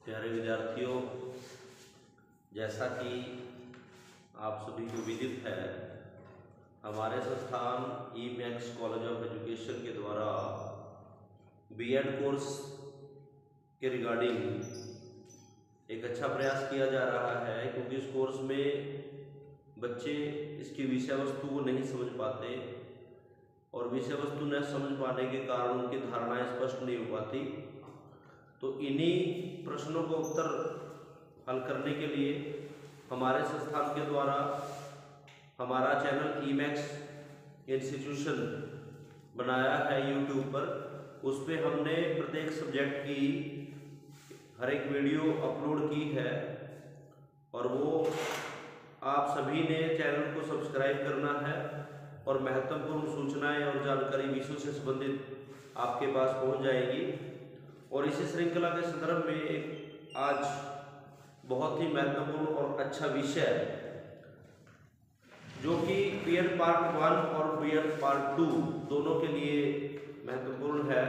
प्यारे विद्यार्थियों, जैसा कि आप सभी को विदित है, हमारे संस्थान ई-मैक्स कॉलेज ऑफ एजुकेशन के द्वारा बीएड कोर्स के रिगार्डिंग एक अच्छा प्रयास किया जा रहा है, क्योंकि इस कोर्स में बच्चे इसकी विषय वस्तु को नहीं समझ पाते और विषय वस्तु न समझ पाने के कारण उनकी धारणाएं स्पष्ट नहीं हो पाती। तो इन्हीं प्रश्नों का उत्तर हल करने के लिए हमारे संस्थान के द्वारा हमारा चैनल ई-मैक्स इंस्टीट्यूशन बनाया है यूट्यूब पर। उस पर हमने प्रत्येक सब्जेक्ट की हर एक वीडियो अपलोड की है और वो आप सभी ने चैनल को सब्सक्राइब करना है और महत्वपूर्ण सूचनाएं और जानकारी विषयों से संबंधित आपके पास पहुंच जाएगी। और इसी श्रृंखला के संदर्भ में एक आज बहुत ही महत्वपूर्ण और अच्छा विषय जो कि बीएड पार्ट 1 और बीएड पार्ट 2 दोनों के लिए महत्वपूर्ण है,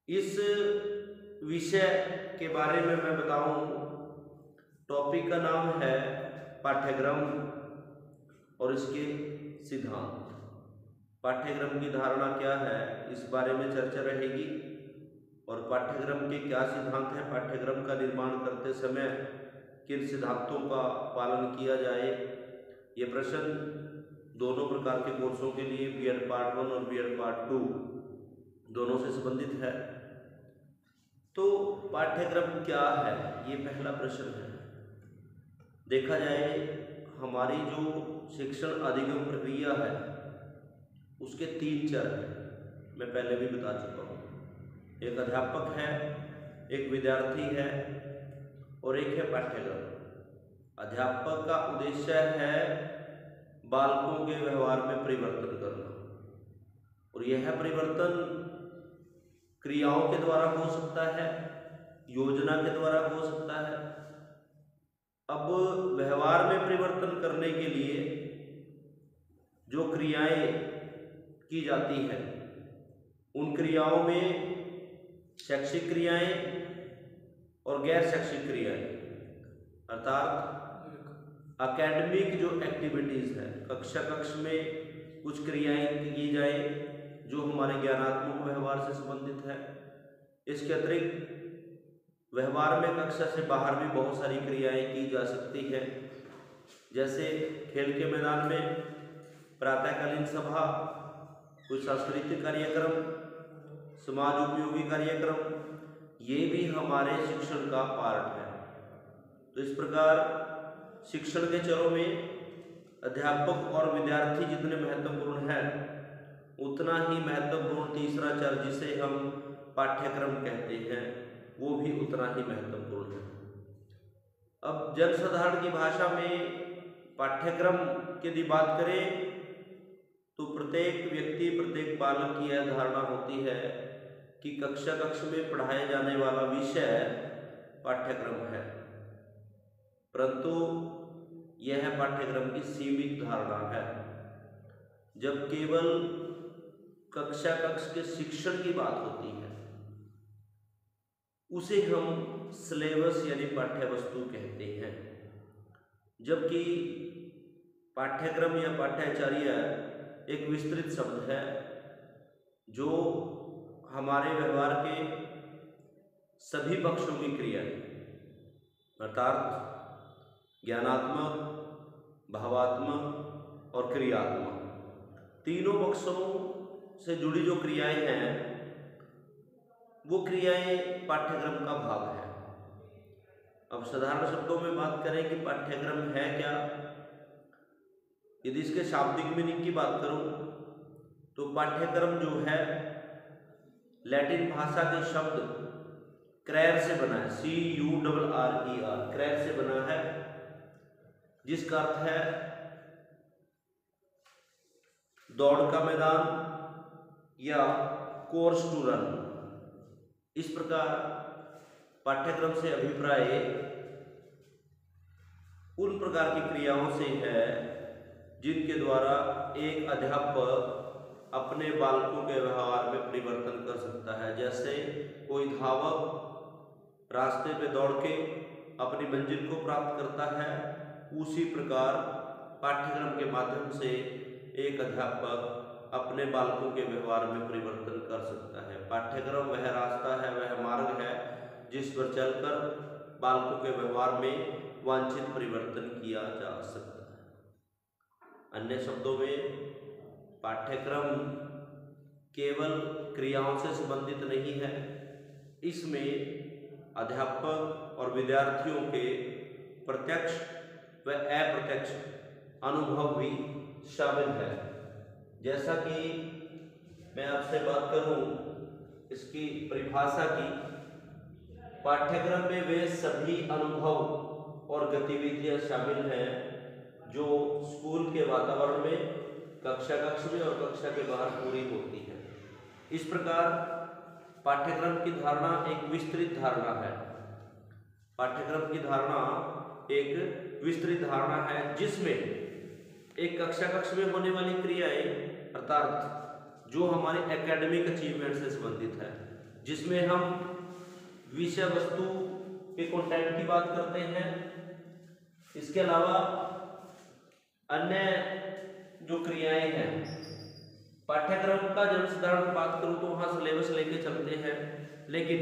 इस विषय के बारे में मैं बताऊं। टॉपिक का नाम है पाठ्यक्रम और इसके सिद्धांत। पाठ्यक्रम की धारणा क्या है, इस बारे में चर्चा रहेगी और पाठ्यक्रम के क्या सिद्धांत हैं, पाठ्यक्रम का निर्माण करते समय किन सिद्धांतों का पालन किया जाए। ये प्रश्न दोनों प्रकार के कोर्सों के लिए बीएड पार्ट 1 और बीएड पार्ट 2 दोनों से संबंधित है। तो पाठ्यक्रम क्या है, ये पहला प्रश्न है। देखा जाए हमारी जो शिक्षण अधिगम प्रक्रिया है उसके 3 चरण हैं, मैं पहले भी बता चुका हूँ। एक अध्यापक है, एक विद्यार्थी है और एक है पाठ्यक्रम। अध्यापक का उद्देश्य है बालकों के व्यवहार में परिवर्तन करना और यह परिवर्तन क्रियाओं के द्वारा हो सकता है, योजना के द्वारा हो सकता है। अब व्यवहार में परिवर्तन करने के लिए जो क्रियाएं की जाती हैं उन क्रियाओं में शैक्षिक क्रियाएं और गैर शैक्षिक क्रियाएं, अर्थात एकेडमिक जो एक्टिविटीज़ है, कक्ष में कुछ क्रियाएं की जाए जो हमारे ज्ञानात्मक व्यवहार से संबंधित है। इसके अतिरिक्त व्यवहार में कक्षा से बाहर भी बहुत सारी क्रियाएं की जा सकती है, जैसे खेल के मैदान में प्रातःकालीन सभा, कुछ सांस्कृतिक कार्यक्रम, समाज उपयोगी कार्यक्रम, ये भी हमारे शिक्षण का पार्ट है। तो इस प्रकार शिक्षण के चरों में अध्यापक और विद्यार्थी जितने महत्वपूर्ण है उतना ही महत्वपूर्ण तीसरा चर जिसे हम पाठ्यक्रम कहते हैं वो भी उतना ही महत्वपूर्ण है। अब जनसाधारण की भाषा में पाठ्यक्रम की यदि बात करें तो प्रत्येक व्यक्ति, प्रत्येक बालक की यह धारणा होती है कि कक्षा में पढ़ाए जाने वाला विषय पाठ्यक्रम है, परंतु यह पाठ्यक्रम की सीमित धारणा है। जब केवल कक्षा के शिक्षण की बात होती है उसे हम सिलेबस यानी पाठ्य वस्तु कहते हैं, जबकि पाठ्यक्रम या पाठ्याचार्य एक विस्तृत शब्द है जो हमारे व्यवहार के सभी पक्षों की क्रिया अर्थात ज्ञानात्मक, भावात्मक और क्रियात्मक तीनों पक्षों से जुड़ी जो क्रियाएं हैं वो क्रियाएं पाठ्यक्रम का भाग है। अब साधारण शब्दों में बात करें कि पाठ्यक्रम है क्या, यदि इसके शाब्दिक मीनिंग की बात करूं तो पाठ्यक्रम जो है लैटिन भाषा के शब्द क्रैर से बना है, CURRER, क्रैर से बना है, जिसका अर्थ है दौड़ का मैदान या कोर्स टू रन। इस प्रकार पाठ्यक्रम से अभिप्राय उन प्रकार की क्रियाओं से है जिनके द्वारा एक अध्यापक अपने बालकों के व्यवहार में परिवर्तन कर सकता है। जैसे कोई धावक रास्ते पे दौड़ के अपनी मंजिल को प्राप्त करता है, उसी प्रकार पाठ्यक्रम के माध्यम से एक अध्यापक अपने बालकों के व्यवहार में परिवर्तन कर सकता है। पाठ्यक्रम वह रास्ता है, वह मार्ग है जिस पर चलकर बालकों के व्यवहार में वांछित परिवर्तन किया जा सकता है। अन्य शब्दों में पाठ्यक्रम केवल क्रियाओं से संबंधित नहीं है, इसमें अध्यापक और विद्यार्थियों के प्रत्यक्ष व अप्रत्यक्ष अनुभव भी शामिल है। जैसा कि मैं आपसे बात करूं इसकी परिभाषा की, पाठ्यक्रम में वे सभी अनुभव और गतिविधियां शामिल हैं जो स्कूल के वातावरण में कक्षा कक्ष में और कक्षा के बाहर पूरी होती है। इस प्रकार पाठ्यक्रम की धारणा एक विस्तृत धारणा है। पाठ्यक्रम की धारणा एक विस्तृत धारणा है जिसमें एक कक्षा कक्ष में होने वाली क्रियाएं अर्थात जो हमारे एकेडमिक अचीवमेंट से संबंधित है, जिसमें हम विषय वस्तु के कंटेंट की बात करते हैं। इसके अलावा अन्य जो क्रियाएं हैं, पाठ्यक्रम का जब साधारण बात करूं तो वहाँ सिलेबस लेके चलते हैं, लेकिन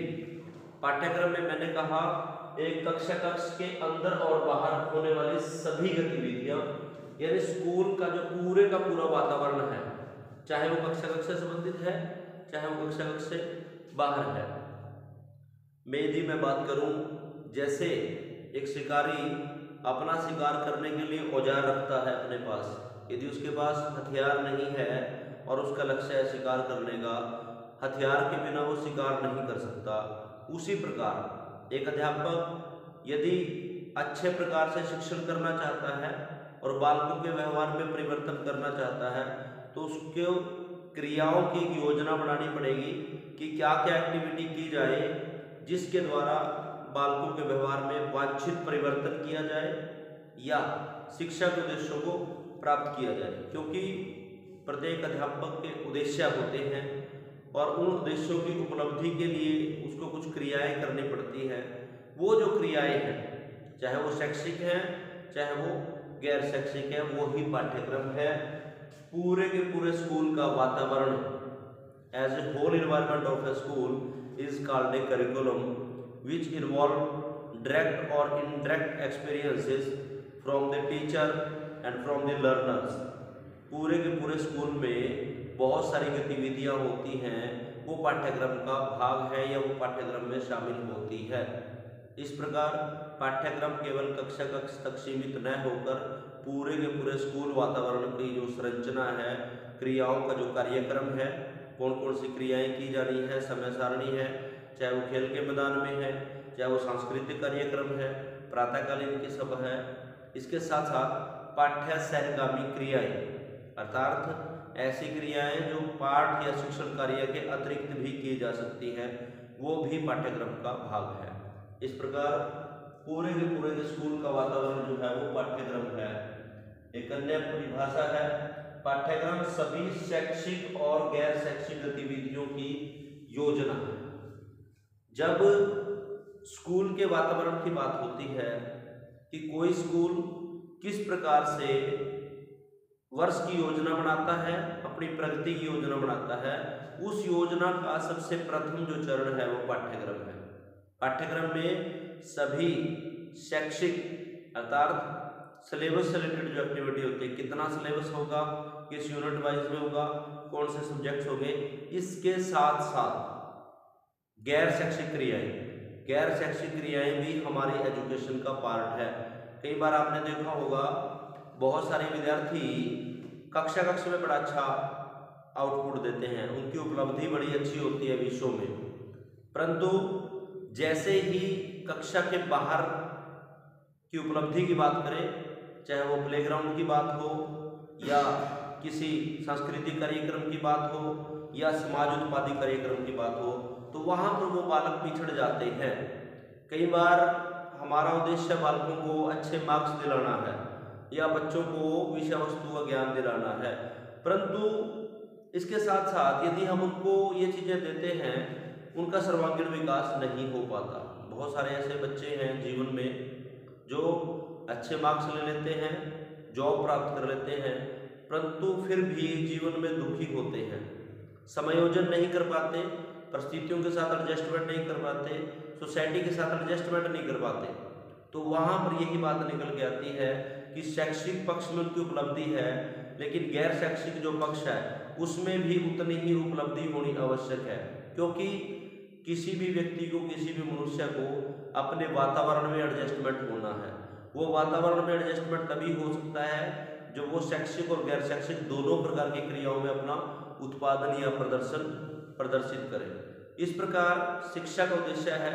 पाठ्यक्रम में मैंने कहा एक कक्षा कक्ष के अंदर और बाहर होने वाली सभी गतिविधियां, यानी स्कूल का जो पूरे का पूरा वातावरण है, चाहे वो कक्षा कक्ष से संबंधित है चाहे वो कक्षा कक्ष से बाहर है। मैं बात करूं, जैसे एक शिकारी अपना शिकार करने के लिए औजार रखता है अपने पास, यदि उसके पास हथियार नहीं है और उसका लक्ष्य है शिकार करने का, हथियार के बिना वो शिकार नहीं कर सकता। उसी प्रकार एक अध्यापक यदि अच्छे प्रकार से शिक्षण करना चाहता है और बालकों के व्यवहार में परिवर्तन करना चाहता है तो उसको क्रियाओं की योजना बनानी पड़ेगी कि क्या क्या एक्टिविटी की जाए जिसके द्वारा बालकों के व्यवहार में वांछित परिवर्तन किया जाए या शिक्षा के उद्देश्यों को प्राप्त किया जाए। क्योंकि प्रत्येक अध्यापक के उद्देश्य होते हैं और उन उद्देश्यों की उपलब्धि के लिए उसको कुछ क्रियाएं करनी पड़ती हैं। वो जो क्रियाएं हैं, चाहे वो शैक्षिक हैं चाहे वो गैर शैक्षिक है, वो ही पाठ्यक्रम है। पूरे के पूरे स्कूल का वातावरण as a whole environment of a school is called a curriculum which involve direct और indirect experiences from the teacher and from the learners. पूरे के पूरे स्कूल में बहुत सारी गतिविधियां होती हैं, वो पाठ्यक्रम का भाग है या वो पाठ्यक्रम में शामिल होती है। इस प्रकार पाठ्यक्रम केवल कक्षा कक्ष तक सीमित न होकर पूरे के पूरे स्कूल वातावरण की जो संरचना है, क्रियाओं का जो कार्यक्रम है, कौन कौन सी क्रियाएं की जानी है, समय सारणी है, चाहे वो खेल के मैदान में है, चाहे वो सांस्कृतिक कार्यक्रम है, प्रातःकालीन की सभा है, इसके साथ साथ पाठ्य सहगामी क्रियाएं अर्थात ऐसी क्रियाएं जो पाठ या शिक्षण कार्य के अतिरिक्त भी की जा सकती हैं, वो भी पाठ्यक्रम का भाग है। इस प्रकार पूरे के पूरे स्कूल का वातावरण जो है वो पाठ्यक्रम है। एक अन्य परिभाषा है, पाठ्यक्रम सभी शैक्षिक और गैर शैक्षिक गतिविधियों की योजना है। जब स्कूल के वातावरण की बात होती है कि कोई स्कूल किस प्रकार से वर्ष की योजना बनाता है, अपनी प्रगति की योजना बनाता है, उस योजना का सबसे प्रथम जो चरण है वो पाठ्यक्रम है। पाठ्यक्रम में सभी शैक्षिक अर्थात सिलेबस से रिलेटेड जो एक्टिविटी होती है, कितना सिलेबस होगा, किस यूनिट वाइज में होगा, कौन से सब्जेक्ट्स होंगे, इसके साथ साथ गैर शैक्षिक क्रियाएं भी हमारी एजुकेशन का पार्ट है। कई बार आपने देखा होगा बहुत सारे विद्यार्थी कक्षा में बड़ा अच्छा आउटपुट देते हैं, उनकी उपलब्धि बड़ी अच्छी होती है विषयों में, परंतु जैसे ही कक्षा के बाहर की उपलब्धि की बात करें, चाहे वो प्लेग्राउंड की बात हो या किसी सांस्कृतिक कार्यक्रम की बात हो या समाज उत्पादी कार्यक्रम की बात हो, तो वहाँ पर वो बालक पिछड़ जाते हैं। कई बार हमारा उद्देश्य बालकों को अच्छे मार्क्स दिलाना है या बच्चों को विषय वस्तु का ज्ञान दिलाना है, परंतु इसके साथ साथ यदि हम उनको ये चीज़ें देते हैं उनका सर्वांगीण विकास नहीं हो पाता। बहुत सारे ऐसे बच्चे हैं जीवन में जो अच्छे मार्क्स ले लेते हैं, जॉब प्राप्त कर लेते हैं, परंतु फिर भी जीवन में दुखी होते हैं, समायोजन नहीं कर पाते, परिस्थितियों के साथ एडजस्टमेंट नहीं कर पाते, सोसाइटी के साथ एडजस्टमेंट नहीं कर पाते। तो वहाँ पर यही बात निकल के आती है कि शैक्षिक पक्ष में उनकी उपलब्धि है, लेकिन गैर शैक्षिक जो पक्ष है उसमें भी उतनी ही उपलब्धि होनी आवश्यक है, क्योंकि किसी भी व्यक्ति को, किसी भी मनुष्य को अपने वातावरण में एडजस्टमेंट होना है। वो वातावरण में एडजस्टमेंट तभी हो सकता है जब वो शैक्षिक और गैर शैक्षिक दोनों प्रकार की क्रियाओं में अपना उत्पादन या प्रदर्शन प्रदर्शित करे। इस प्रकार शिक्षा का उद्देश्य है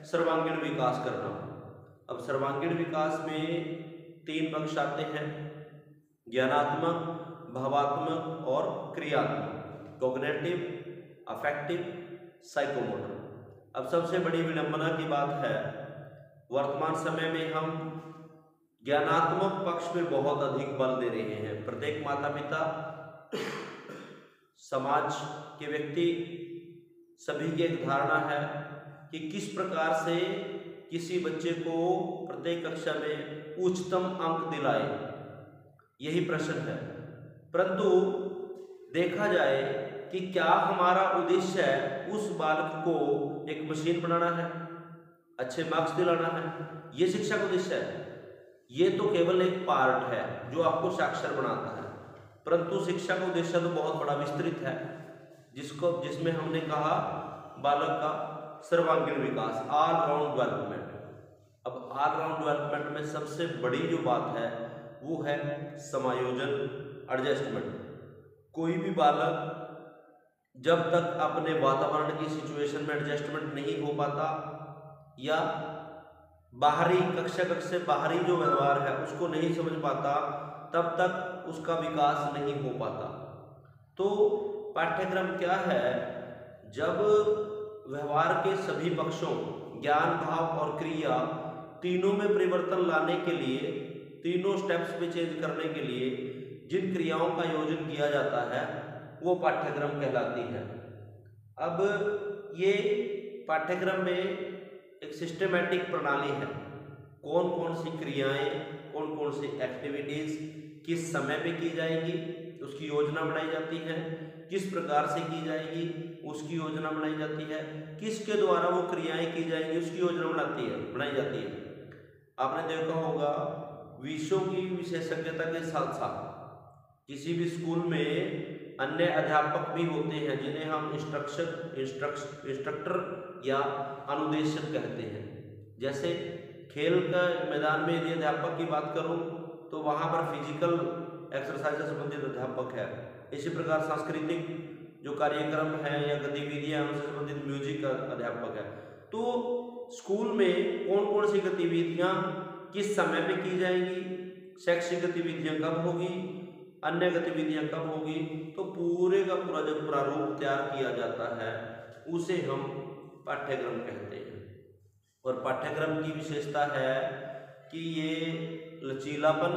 सर्वांगीण विकास करना। अब सर्वांगीण विकास में 3 पक्ष आते हैं, ज्ञानात्मक, भावात्मक और क्रियात्मक, कॉग्निटिव, अफेक्टिव, साइकोमोटर। अब सबसे बड़ी विडंबना की बात है, वर्तमान समय में हम ज्ञानात्मक पक्ष पे बहुत अधिक बल दे रहे हैं। प्रत्येक माता पिता, समाज के व्यक्ति, सभी की एक धारणा है कि किस प्रकार से किसी बच्चे को प्रत्येक कक्षा में उच्चतम अंक दिलाए, यही प्रश्न है। परंतु देखा जाए कि क्या हमारा उद्देश्य उस बालक को एक मशीन बनाना है, अच्छे मार्क्स दिलाना है, ये शिक्षा का उद्देश्य है? ये तो केवल एक पार्ट है जो आपको साक्षर बनाता है, परंतु शिक्षा का उद्देश्य तो बहुत बड़ा विस्तृत है, जिसमें हमने कहा बालक का सर्वांगीण विकास, ऑल राउंड डेवलपमेंट। अब ऑल राउंड डेवलपमेंट में सबसे बड़ी जो बात है वो है समायोजन, एडजस्टमेंट। कोई भी बालक जब तक अपने वातावरण की सिचुएशन में एडजस्टमेंट नहीं हो पाता या बाहरी कक्षा से बाहरी जो व्यवहार है उसको नहीं समझ पाता, तब तक उसका विकास नहीं हो पाता। तो पाठ्यक्रम क्या है, जब व्यवहार के सभी पक्षों, ज्ञान, भाव और क्रिया तीनों में परिवर्तन लाने के लिए, तीनों स्टेप्स पे चेंज करने के लिए जिन क्रियाओं का आयोजन किया जाता है वो पाठ्यक्रम कहलाती है। अब ये पाठ्यक्रम में एक सिस्टमेटिक प्रणाली है, कौन कौन सी क्रियाएं, कौन कौन सी एक्टिविटीज किस समय पे की जाएगी उसकी योजना बनाई जाती है, किस प्रकार से की जाएगी उसकी योजना बनाई जाती है, किसके द्वारा वो क्रियाएं की जाएंगी उसकी योजना बनाई जाती है। आपने देखा होगा विषयों की विशेषज्ञता के साथ साथ किसी भी स्कूल में अन्य अध्यापक भी होते हैं जिन्हें हम इंस्ट्रक्टर या अनुदेशक कहते हैं। जैसे खेल का मैदान में यदि अध्यापक की बात करूं तो वहां पर फिजिकल एक्सरसाइज से संबंधित अध्यापक है। इसी प्रकार सांस्कृतिक जो कार्यक्रम है या गतिविधियां उनसे संबंधित म्यूजिक का अध्यापक है। तो स्कूल में कौन कौन सी गतिविधियां किस समय पे की जाएंगी, शैक्षिक गतिविधियां कब होगी, अन्य गतिविधियां कब होगी, तो पूरे का पूरा जब प्रारूप तैयार किया जाता है उसे हम पाठ्यक्रम कहते हैं। और पाठ्यक्रम की विशेषता है कि ये लचीलापन,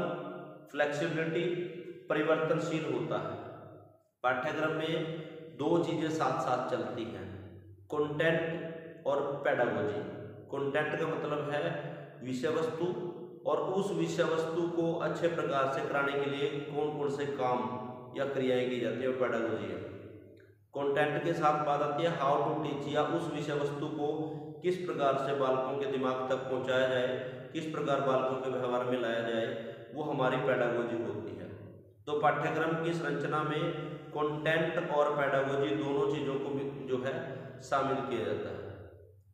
फ्लेक्सिबिलिटी, परिवर्तनशील होता है। पाठ्यक्रम में 2 चीजें साथ साथ चलती हैं, कंटेंट और पेडागोजी। कंटेंट का मतलब है विषय वस्तु, और उस विषय वस्तु को अच्छे प्रकार से कराने के लिए कौन कौन से काम या क्रियाएं की जाती है, वो पेडागोजी है। कंटेंट के साथ बात आती है हाउ टू टीच, या उस विषय वस्तु को किस प्रकार से बालकों के दिमाग तक पहुंचाया जाए, किस प्रकार बालकों के व्यवहार में लाया जाए, वो हमारी पेडागोजी होती है। तो पाठ्यक्रम की संरचना में कंटेंट और पेडागोजी दोनों चीज़ों को भी जो है शामिल किया जाता है।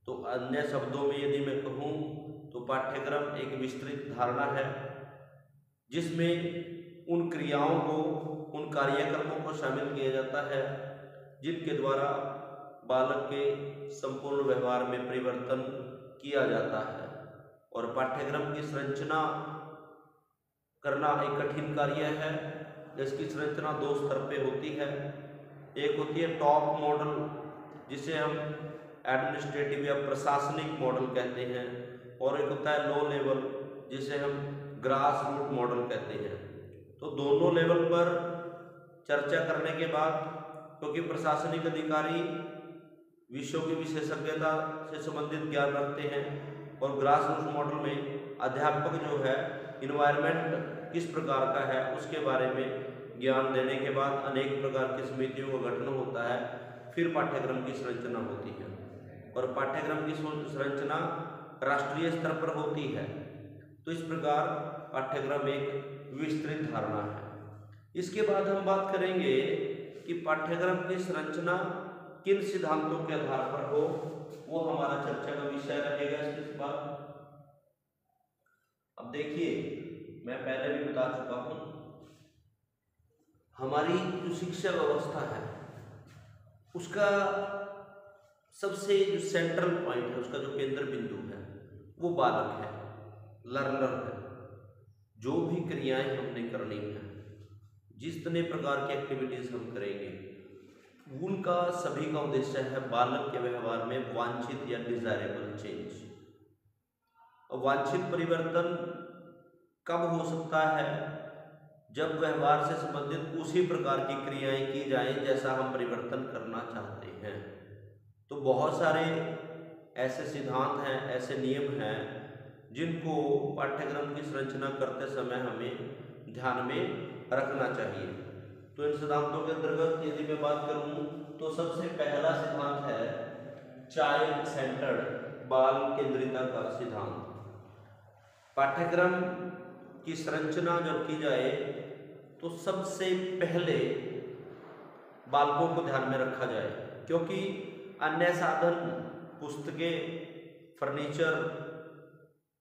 तो अन्य शब्दों में यदि मैं कहूँ तो पाठ्यक्रम एक विस्तृत धारणा है जिसमें उन क्रियाओं को, उन कार्यक्रमों को शामिल किया जाता है जिनके द्वारा बालक के संपूर्ण व्यवहार में परिवर्तन किया जाता है। और पाठ्यक्रम की संरचना करना एक कठिन कार्य है। इसकी संरचना 2 स्तर पे होती है। एक होती है टॉप मॉडल, जिसे हम एडमिनिस्ट्रेटिव या प्रशासनिक मॉडल कहते हैं, और एक होता है लो लेवल, जिसे हम ग्रास रूट मॉडल कहते हैं। तो दोनों लेवल पर चर्चा करने के बाद, क्योंकि प्रशासनिक अधिकारी विषयों की विशेषज्ञता से संबंधित ज्ञान रखते हैं। और ग्रास रूट मॉडल में अध्यापक जो है इन्वायरमेंट किस प्रकार का है उसके बारे में ज्ञान देने के बाद अनेक प्रकार की समितियों का गठन होता है, फिर पाठ्यक्रम की संरचना होती है। और पाठ्यक्रम की संरचना राष्ट्रीय स्तर पर होती है। तो इस प्रकार पाठ्यक्रम एक विस्तृत धारणा है। इसके बाद हम बात करेंगे कि पाठ्यक्रम की संरचना किन सिद्धांतों के आधार पर हो, वो हमारा चर्चा का विषय रहेगा इसके बाद। अब देखिए, मैं पहले भी बता चुका हूं, हमारी जो शिक्षा व्यवस्था है उसका सबसे जो सेंट्रल पॉइंट है, उसका जो केंद्र बिंदु है वो बालक है, लर्नर है। जो भी क्रियाएं हमने करनी है, जितने प्रकार की एक्टिविटीज हम करेंगे, उनका सभी का उद्देश्य है बालक के व्यवहार में वांछित या डिजायरेबल चेंज। वांछित परिवर्तन कब हो सकता है? जब व्यवहार से संबंधित उसी प्रकार की क्रियाएं की जाएं जैसा हम परिवर्तन करना चाहते हैं। तो बहुत सारे ऐसे सिद्धांत हैं, ऐसे नियम हैं जिनको पाठ्यक्रम की संरचना करते समय हमें ध्यान में रखना चाहिए। तो इन सिद्धांतों के अंतर्गत यदि मैं बात करूं तो सबसे पहला सिद्धांत है चाइल्ड सेंटर्ड, बाल केंद्रिता का सिद्धांत। पाठ्यक्रम की संरचना जब की जाए तो सबसे पहले बालकों को ध्यान में रखा जाए, क्योंकि अन्य साधन, पुस्तकें, फर्नीचर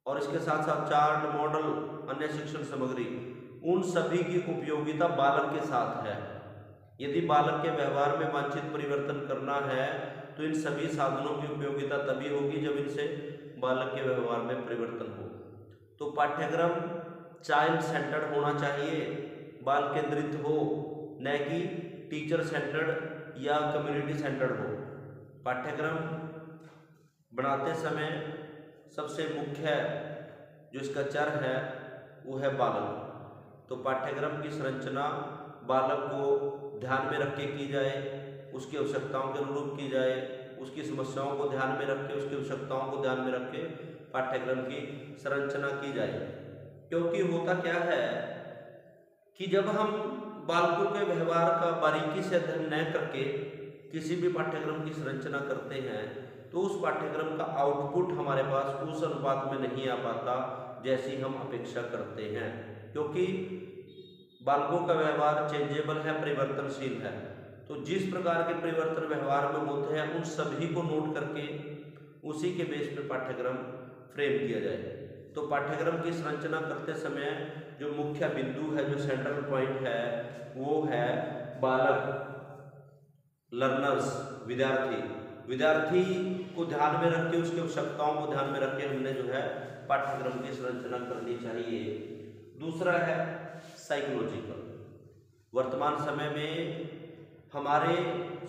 और इसके साथ साथ चार्ट, मॉडल, अन्य शिक्षण सामग्री, उन सभी की उपयोगिता बालक के साथ है। यदि बालक के व्यवहार में वांछित परिवर्तन करना है तो इन सभी साधनों की उपयोगिता तभी होगी जब इनसे बालक के व्यवहार में परिवर्तन हो। तो पाठ्यक्रम चाइल्ड सेंटर्ड होना चाहिए, बाल केंद्रित हो, न कि टीचर सेंटर्ड या कम्युनिटी सेंटर्ड हो। पाठ्यक्रम बनाते समय सबसे मुख्य जो इसका चर है वो है बालक। तो पाठ्यक्रम की संरचना बालक को ध्यान में रख के की जाए, उसकी आवश्यकताओं के अनुरूप की जाए, उसकी समस्याओं को ध्यान में रख के, उसकी आवश्यकताओं को ध्यान में रख के पाठ्यक्रम की संरचना की जाए। क्योंकि होता क्या है कि जब हम बालकों के व्यवहार का बारीकी से अध्ययन न करके किसी भी पाठ्यक्रम की संरचना करते हैं तो उस पाठ्यक्रम का आउटपुट हमारे पास उस अनुपात में नहीं आ पाता जैसी हम अपेक्षा करते हैं। क्योंकि बालकों का व्यवहार चेंजेबल है, परिवर्तनशील है। तो जिस प्रकार के परिवर्तन व्यवहार में होते हैं उन सभी को नोट करके उसी के बेस पे पाठ्यक्रम फ्रेम किया जाए। तो पाठ्यक्रम की संरचना करते समय जो मुख्य बिंदु है, जो सेंट्रल पॉइंट है, वो है बालक, लर्नर्स, विद्यार्थी को ध्यान में रख के, उसकी आवश्यकताओं को ध्यान में रख के हमने जो है पाठ्यक्रम की संरचना करनी चाहिए। दूसरा है साइकोलॉजिकल। वर्तमान समय में हमारे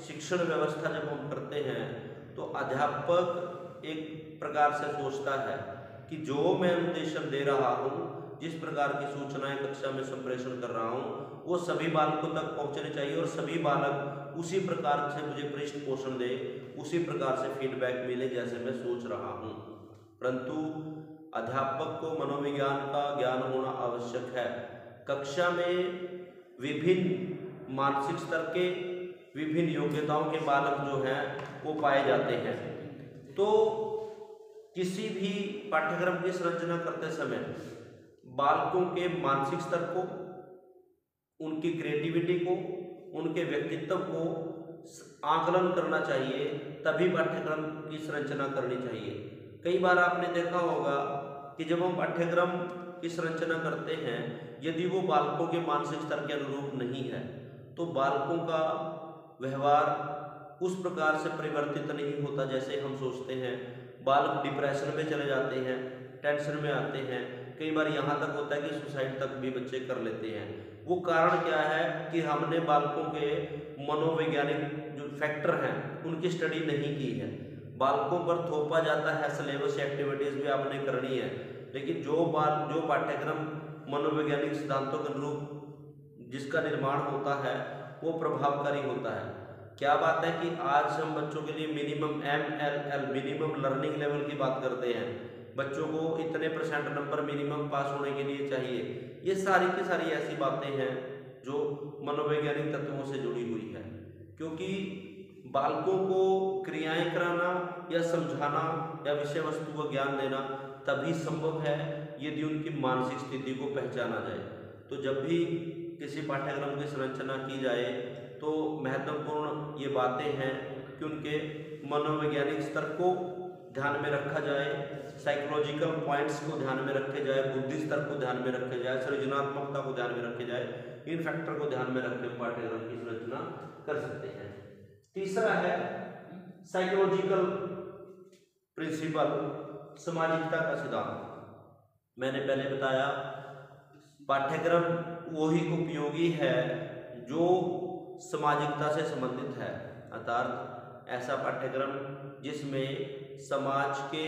शिक्षण व्यवस्था जब हम करते हैं तो अध्यापक एक प्रकार से सोचता है कि जो मैं निर्देशन दे रहा हूँ, जिस प्रकार की सूचनाएं कक्षा में संप्रेषण कर रहा हूँ, वो सभी बालकों तक पहुँचने चाहिए और सभी बालक उसी प्रकार से मुझे पृष्ठ पोषण दे, उसी प्रकार से फीडबैक मिले जैसे मैं सोच रहा हूँ। परंतु अध्यापक को मनोविज्ञान का ज्ञान होना आवश्यक है। कक्षा में विभिन्न मानसिक स्तर के, विभिन्न योग्यताओं के बालक जो हैं वो पाए जाते हैं। तो किसी भी पाठ्यक्रम की संरचना करते समय बालकों के मानसिक स्तर को, उनकी क्रिएटिविटी को, उनके व्यक्तित्व को आकलन करना चाहिए, तभी पाठ्यक्रम की संरचना करनी चाहिए। कई बार आपने देखा होगा कि जब हम पाठ्यक्रम की संरचना करते हैं, यदि वो बालकों के मानसिक स्तर के अनुरूप नहीं है तो बालकों का व्यवहार उस प्रकार से परिवर्तित नहीं होता जैसे हम सोचते हैं। बालक डिप्रेशन में चले जाते हैं, टेंशन में आते हैं, कई बार यहाँ तक होता है कि सुसाइड तक भी बच्चे कर लेते हैं। वो कारण क्या है कि हमने बालकों के मनोवैज्ञानिक जो फैक्टर हैं उनकी स्टडी नहीं की है। बालकों पर थोपा जाता है सिलेबस, एक्टिविटीज़ भी आपने करनी है, लेकिन जो पाठ्यक्रम मनोवैज्ञानिक सिद्धांतों के अनुरूप जिसका निर्माण होता है वो प्रभावकारी होता है। क्या बात है कि आज हम बच्चों के लिए minimum MLL minimum learning level की बात करते हैं। बच्चों को इतने % नंबर मिनिमम पास होने के लिए चाहिए। ये सारी की सारी ऐसी बातें हैं जो मनोवैज्ञानिक तत्वों से जुड़ी हुई है, क्योंकि बालकों को क्रियाएं कराना या समझाना या विषय वस्तु को ज्ञान देना तभी संभव है यदि उनकी मानसिक स्थिति को पहचाना जाए। तो जब भी किसी पाठ्यक्रम की संरचना की जाए तो महत्वपूर्ण ये बातें हैं कि उनके मनोवैज्ञानिक स्तर को ध्यान में रखा जाए, साइकोलॉजिकल पॉइंट्स को ध्यान में रखे जाए, बुद्धि स्तर को ध्यान में रखे जाए, सृजनात्मकता को ध्यान में रखे जाए। इन फैक्टर को ध्यान में रखकर पाठ्यक्रम की संरचना कर सकते हैं। तीसरा है साइकोलॉजिकल प्रिंसिपल, सामाजिकता का सिद्धांत। मैंने पहले बताया पाठ्यक्रम वही उपयोगी है जो सामाजिकता से संबंधित है, अर्थात ऐसा पाठ्यक्रम जिसमें समाज के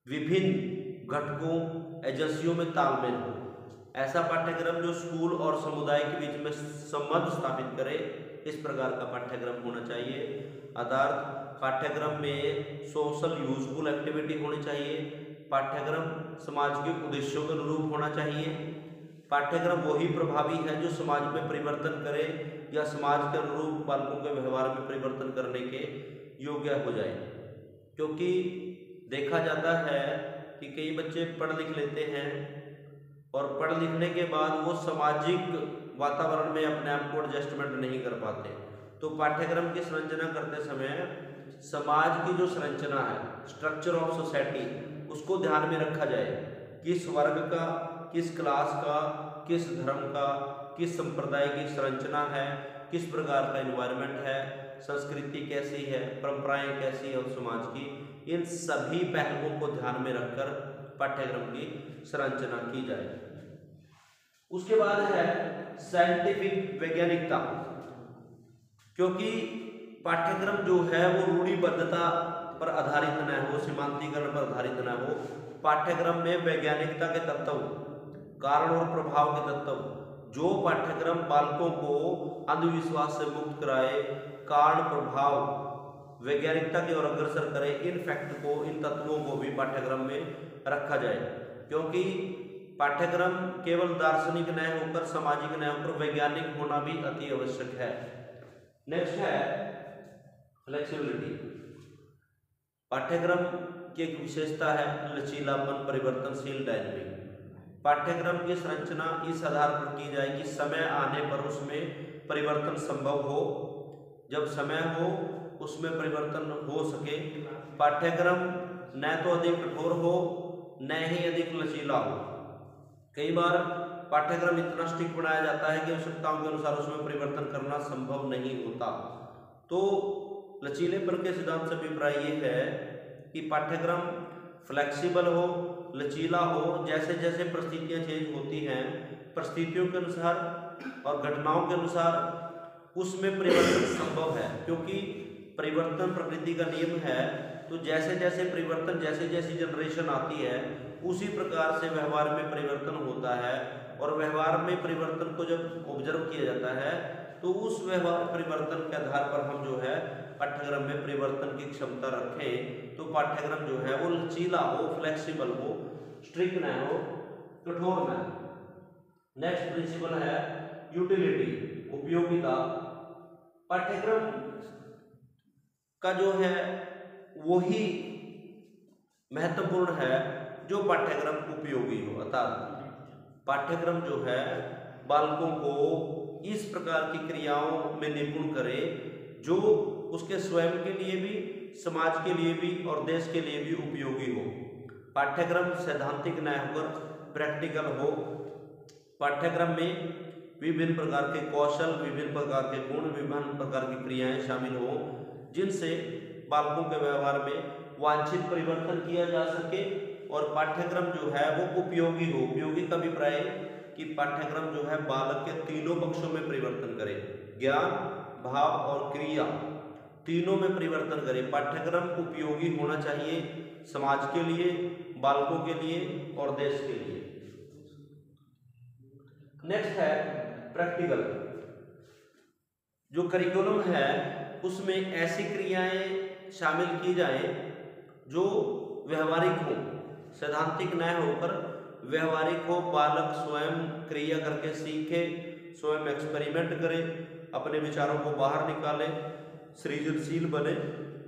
विभिन्न घटकों एजेंसियों में तालमेल हो, ऐसा पाठ्यक्रम जो स्कूल और समुदाय के बीच में संबंध स्थापित करे, इस प्रकार का पाठ्यक्रम होना चाहिए। अर्थात पाठ्यक्रम में सोशल यूजफुल एक्टिविटी होनी चाहिए, पाठ्यक्रम समाज के उद्देश्यों के अनुरूप होना चाहिए, पाठ्यक्रम वही प्रभावी है जो समाज में परिवर्तन करे या समाज के अनुरूप बालकों के व्यवहार में परिवर्तन करने के योग्य हो जाए। क्योंकि देखा जाता है कि कई बच्चे पढ़ लिख लेते हैं और पढ़ लिखने के बाद वो सामाजिक वातावरण में अपने आप को एडजस्टमेंट नहीं कर पाते। तो पाठ्यक्रम की संरचना करते समय समाज की जो संरचना है, स्ट्रक्चर ऑफ सोसाइटी, उसको ध्यान में रखा जाए। किस वर्ग का, किस क्लास का, किस धर्म का, किस संप्रदाय की संरचना है, किस प्रकार का एनवायरनमेंट है, संस्कृति कैसी है, परंपराएं कैसी है उस समाज की, इन सभी पहलुओं को ध्यान में रखकर पाठ्यक्रम की संरचना की जाए। उसके बाद है साइंटिफिक वैज्ञानिकता, क्योंकि पाठ्यक्रम जो है वो रूढ़िबद्धता पर आधारित न हो, सीमांतीकरण पर आधारित न हो। पाठ्यक्रम में वैज्ञानिकता के तत्व, कारण और प्रभाव के तत्व, जो पाठ्यक्रम बालकों को अंधविश्वास से मुक्त कराए, कारण प्रभाव वैज्ञानिकता की ओर अग्रसर करे, इन फैक्ट को, इन तत्वों को भी पाठ्यक्रम में रखा जाए। क्योंकि पाठ्यक्रम केवल दार्शनिक न होकर, सामाजिक न होकर वैज्ञानिक होना भी अति आवश्यक है। नेक्स्ट है फ्लेक्सिबिलिटी। पाठ्यक्रम की एक विशेषता है लचीलापन, परिवर्तनशील, डायनेमिक। पाठ्यक्रम की संरचना इस आधार पर की जाए कि समय आने पर उसमें परिवर्तन संभव हो, जब समय हो उसमें परिवर्तन हो सके। पाठ्यक्रम न तो अधिक कठोर हो न ही अधिक लचीला हो। कई बार पाठ्यक्रम इतना स्ट्रिक्ट बनाया जाता है कि आवश्यकताओं के अनुसार उसमें परिवर्तन करना संभव नहीं होता। तो लचीलेपन के सिद्धांत से अभिप्राय ये है कि पाठ्यक्रम फ्लेक्सिबल हो, लचीला हो, जैसे जैसे परिस्थितियाँ चेंज होती हैं, परिस्थितियों के अनुसार और घटनाओं के अनुसार उसमें परिवर्तन संभव है। क्योंकि परिवर्तन प्रकृति का नियम है। तो जैसे जैसे परिवर्तन, जैसे जैसी जनरेशन आती है, उसी प्रकार से व्यवहार में परिवर्तन होता है। और व्यवहार में परिवर्तन को जब ऑब्जर्व किया जाता है तो उस व्यवहार परिवर्तन के आधार पर हम जो है पाठ्यक्रम में परिवर्तन की क्षमता रखें। तो पाठ्यक्रम जो है वो लचीला हो, फ्लेक्सिबल हो, स्ट्रिक्ट न हो, कठोर न हो। नेक्स्ट प्रिंसिपल है यूटिलिटी, उपयोगिता। पाठ्यक्रम का जो है वही महत्वपूर्ण है जो पाठ्यक्रम उपयोगी हो। अर्थात पाठ्यक्रम जो है बालकों को इस प्रकार की क्रियाओं में निपुण करे जो उसके स्वयं के लिए भी, समाज के लिए भी और देश के लिए भी उपयोगी हो। पाठ्यक्रम सैद्धांतिक न होकर प्रैक्टिकल हो। पाठ्यक्रम में विभिन्न प्रकार के कौशल, विभिन्न प्रकार के गुण, विभिन्न प्रकार की क्रियाएं शामिल हो जिनसे बालकों के व्यवहार में वांछित परिवर्तन किया जा सके। और पाठ्यक्रम जो है वो उपयोगी हो। उपयोगी का अभिप्राय कि पाठ्यक्रम जो है बालक के तीनों पक्षों में परिवर्तन करे, ज्ञान, भाव और क्रिया तीनों में परिवर्तन करे। पाठ्यक्रम उपयोगी होना चाहिए समाज के लिए, बालकों के लिए और देश के लिए। नेक्स्ट है प्रैक्टिकल। जो करिकुलम है उसमें ऐसी क्रियाएं शामिल की जाए जो व्यवहारिक हो, सैद्धांतिक न होकर व्यवहारिक हो। बालक स्वयं क्रिया करके सीखे, स्वयं एक्सपेरिमेंट करे, अपने विचारों को बाहर निकाले, सृजनशील बने,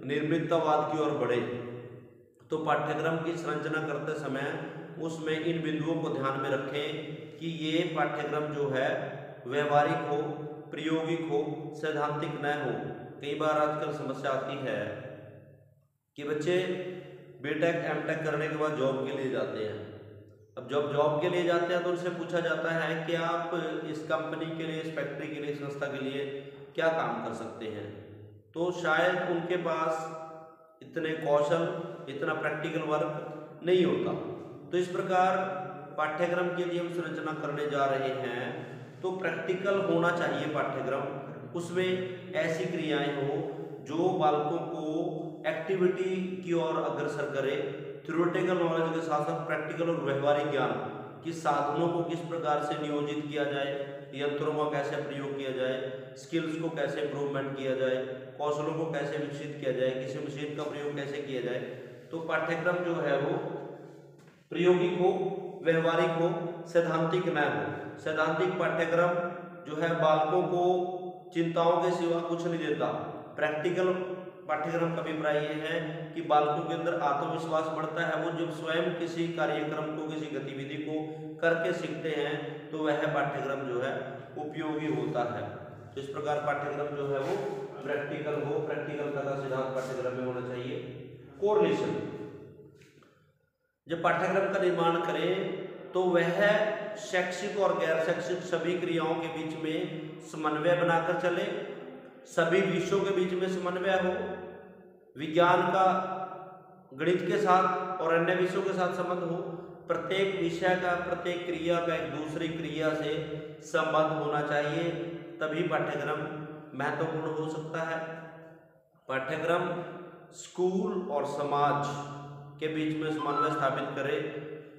निर्मिततावाद की ओर बढ़े। तो पाठ्यक्रम की संरचना करते समय उसमें इन बिंदुओं को ध्यान में रखें कि ये पाठ्यक्रम जो है व्यवहारिक हो, प्रायोगिक हो, सैद्धांतिक न हो। कई बार आजकल समस्या आती है कि बच्चे बीटेक एमटेक करने के बाद जॉब के लिए जाते हैं। अब जब जॉब के लिए जाते हैं तो उनसे पूछा जाता है कि आप इस कंपनी के लिए, इस फैक्ट्री के लिए, इस संस्था के लिए क्या काम कर सकते हैं। तो शायद उनके पास इतने कौशल, इतना प्रैक्टिकल वर्क नहीं होता। तो इस प्रकार पाठ्यक्रम के लिए हम संरचना करने जा रहे हैं तो प्रैक्टिकल होना चाहिए पाठ्यक्रम। उसमें ऐसी क्रियाएं हो जो बालकों को एक्टिविटी की ओर अग्रसर करे। थ्योरेटिकल नॉलेज के साथ साथ प्रैक्टिकल और व्यवहारिक ज्ञान कि साधनों को किस प्रकार से नियोजित किया जाए, यंत्रों का कैसे प्रयोग किया जाए, स्किल्स को कैसे इम्प्रूवमेंट किया जाए, कौशलों को कैसे विकसित किया जाए, किसी मशीन का प्रयोग कैसे किया जाए। तो पाठ्यक्रम जो है वो प्रायोगिक हो, व्यवहारिक हो, सैद्धांतिक न हो। सैद्धांतिक पाठ्यक्रम जो है बालकों को चिंताओं के सिवा कुछ नहीं देता। प्रैक्टिकल पाठ्यक्रम का अभिप्राय यह है कि बालकों के अंदर आत्मविश्वास बढ़ता है। वो जब स्वयं किसी कार्यक्रम को, किसी गतिविधि को करके सीखते हैं तो वह पाठ्यक्रम जो है उपयोगी होता है। तो इस प्रकार पाठ्यक्रम जो है वो प्रैक्टिकल हो, प्रैक्टिकल का सिद्धांत पाठ्यक्रम में होना चाहिए। कोरिलेशन, जब पाठ्यक्रम का निर्माण करें तो वह शैक्षिक और गैर शैक्षिक सभी क्रियाओं के बीच में समन्वय बनाकर चले, सभी विषयों के बीच में समन्वय हो, विज्ञान का गणित के साथ और अन्य विषयों के साथ संबंध हो, प्रत्येक विषय का, प्रत्येक क्रिया का एक दूसरी क्रिया से संबंध होना चाहिए, तभी पाठ्यक्रम महत्वपूर्ण हो सकता है। पाठ्यक्रम स्कूल और समाज के बीच में समन्वय स्थापित करे,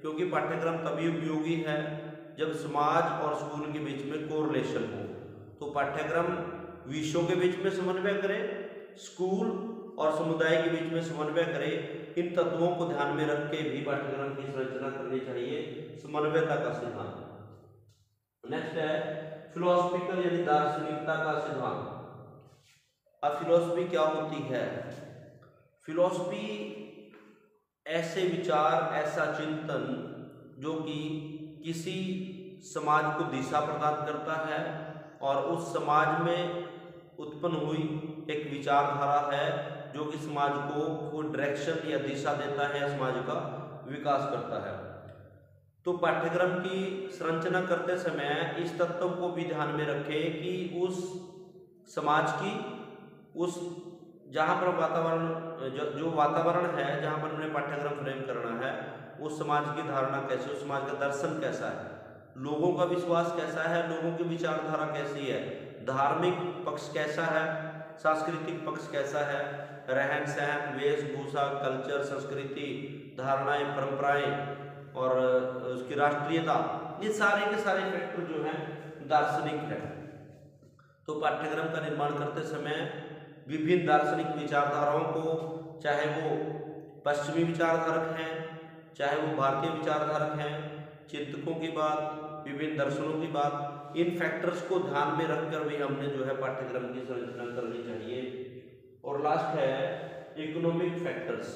क्योंकि पाठ्यक्रम तभी उपयोगी है जब समाज और स्कूल के बीच में कोरिलेशन हो। तो पाठ्यक्रम विषयों के बीच में समन्वय करे, स्कूल और समुदाय के बीच में समन्वय करे। इन तत्वों को ध्यान में रख के भी पाठ्यक्रम की संरचना करनी चाहिए, समन्वयता का सिद्धांत। नेक्स्ट है फिलोसफिकल यानी दार्शनिकता का सिद्धांत। अब फिलोसफी क्या होती है? फिलोसफी ऐसे विचार, ऐसा चिंतन जो कि किसी समाज को दिशा प्रदान करता है और उस समाज में उत्पन्न हुई एक विचारधारा है जो कि समाज को कोई डायरेक्शन या दिशा देता है, समाज का विकास करता है। तो पाठ्यक्रम की संरचना करते समय इस तत्व को भी ध्यान में रखें कि उस समाज की, उस जहाँ पर वातावरण, जो वातावरण है जहाँ पर उन्हें पाठ्यक्रम फ्रेम करना है, उस समाज की धारणा कैसी, उस समाज का दर्शन कैसा है, लोगों का विश्वास कैसा है, लोगों की विचारधारा कैसी है, धार्मिक पक्ष कैसा है, सांस्कृतिक पक्ष कैसा है, रहन सहन, वेशभूषा, कल्चर, संस्कृति, धारणाएं, परंपराएं और उसकी राष्ट्रीयता, ये सारे के सारे फैक्टर जो हैं दार्शनिक है। तो पाठ्यक्रम का निर्माण करते समय विभिन्न दार्शनिक विचारधाराओं को, चाहे वो पश्चिमी विचारधारक हैं, चाहे वो भारतीय विचारधारक हैं, चिंतकों की बात, विभिन्न दर्शनों की बात, इन फैक्टर्स को ध्यान में रखकर भी हमने जो है पाठ्यक्रम की संरचना करनी चाहिए। और लास्ट है इकोनॉमिक फैक्टर्स,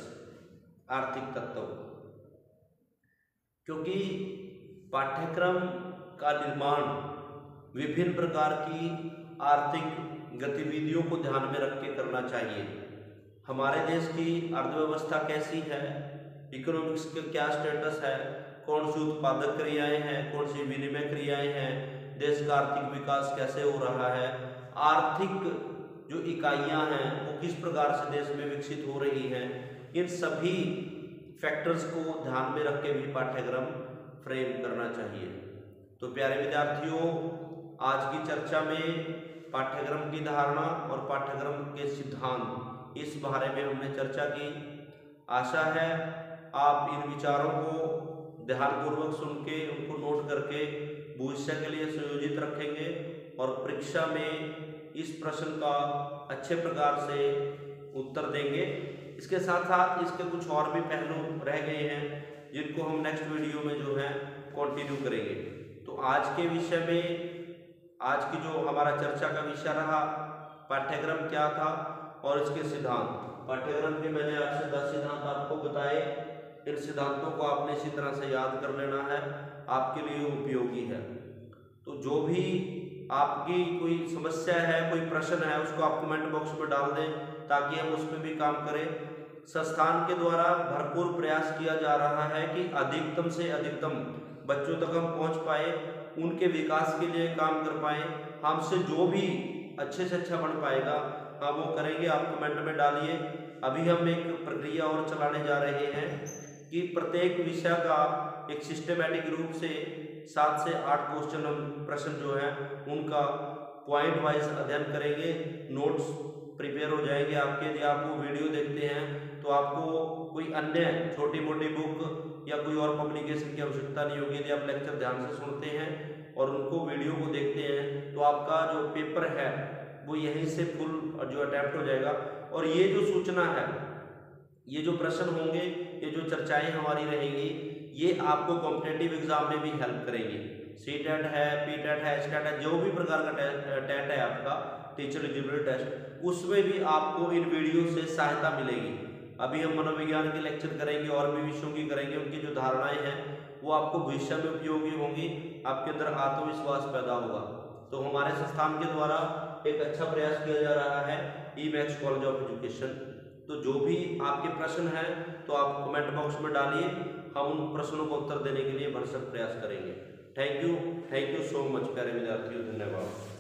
आर्थिक तत्व। क्योंकि पाठ्यक्रम का निर्माण विभिन्न प्रकार की आर्थिक गतिविधियों को ध्यान में रख के करना चाहिए। हमारे देश की अर्थव्यवस्था कैसी है, इकोनॉमिक्स का क्या स्टेटस है, कौन सी उत्पादक क्रियाएं हैं, कौन सी विनिमय क्रियाएं हैं, देश का आर्थिक विकास कैसे हो रहा है, आर्थिक जो इकाइयां हैं वो किस प्रकार से देश में विकसित हो रही हैं, इन सभी फैक्टर्स को ध्यान में रख के भी पाठ्यक्रम फ्रेम करना चाहिए। तो प्यारे विद्यार्थियों, आज की चर्चा में पाठ्यक्रम की धारणा और पाठ्यक्रम के सिद्धांत, इस बारे में हमने चर्चा की। आशा है आप इन विचारों को ध्यानपूर्वक सुन के, उनको नोट करके भविष्य के लिए संयोजित रखेंगे और परीक्षा में इस प्रश्न का अच्छे प्रकार से उत्तर देंगे। इसके साथ साथ इसके कुछ और भी पहलू रह गए हैं जिनको हम नेक्स्ट वीडियो में जो है कंटिन्यू करेंगे। तो आज के विषय में, आज की जो हमारा चर्चा का विषय रहा, पाठ्यक्रम क्या था और इसके सिद्धांत। पाठ्यक्रम के मैंने आपसे 10 सिद्धांत आपको बताए। इन सिद्धांतों को आपने इसी तरह से याद कर लेना है, आपके लिए उपयोगी है। तो जो भी आपकी कोई समस्या है, कोई प्रश्न है, उसको आप कमेंट बॉक्स में डाल दें ताकि हम उस पर भी काम करें। संस्थान के द्वारा भरपूर प्रयास किया जा रहा है कि अधिकतम से अधिकतम बच्चों तक हम पहुंच पाए, उनके विकास के लिए काम कर पाए। हमसे जो भी अच्छे से अच्छा बन पाएगा हम वो करेंगे। आप कमेंट में डालिए। अभी हम एक प्रक्रिया और चलाने जा रहे हैं कि प्रत्येक विषय का एक सिस्टमैटिक रूप से 7 से 8 क्वेश्चन हम प्रश्न जो है उनका पॉइंट वाइज अध्ययन करेंगे। नोट्स प्रिपेयर हो जाएंगे आपके। यदि आप वो वीडियो देखते हैं तो आपको कोई अन्य छोटी मोटी बुक या कोई और पब्लिकेशन की आवश्यकता नहीं होगी। यदि आप लेक्चर ध्यान से सुनते हैं और उनको वीडियो को देखते हैं तो आपका जो पेपर है वो यहीं से फुल जो अटेम्प्ट हो जाएगा। और ये जो सूचना है, ये जो प्रश्न होंगे, ये जो चर्चाएं हमारी रहेंगी, ये आपको कॉम्पिटिटिव एग्जाम में भी हेल्प करेंगी। सीटेट है, पीटेट है, स्टेट है, जो भी प्रकार का टेट है आपका, टीचर एलिजिबिलिटी टेस्ट, उसमें भी आपको इन वीडियो से सहायता मिलेगी। अभी हम मनोविज्ञान के लेक्चर करेंगे और भी विषयों की करेंगे। उनकी जो धारणाएं हैं वो आपको भविष्य में उपयोगी होंगी, आपके अंदर आत्मविश्वास पैदा होगा। तो हमारे संस्थान के द्वारा एक अच्छा प्रयास किया जा रहा है, ई-मैक्स कॉलेज ऑफ एजुकेशन। तो जो भी आपके प्रश्न हैं तो आप कमेंट बॉक्स में डालिए, हम उन प्रश्नों को उत्तर देने के लिए भरसक प्रयास करेंगे। थैंक यू सो मच प्यारे विद्यार्थियों, धन्यवाद।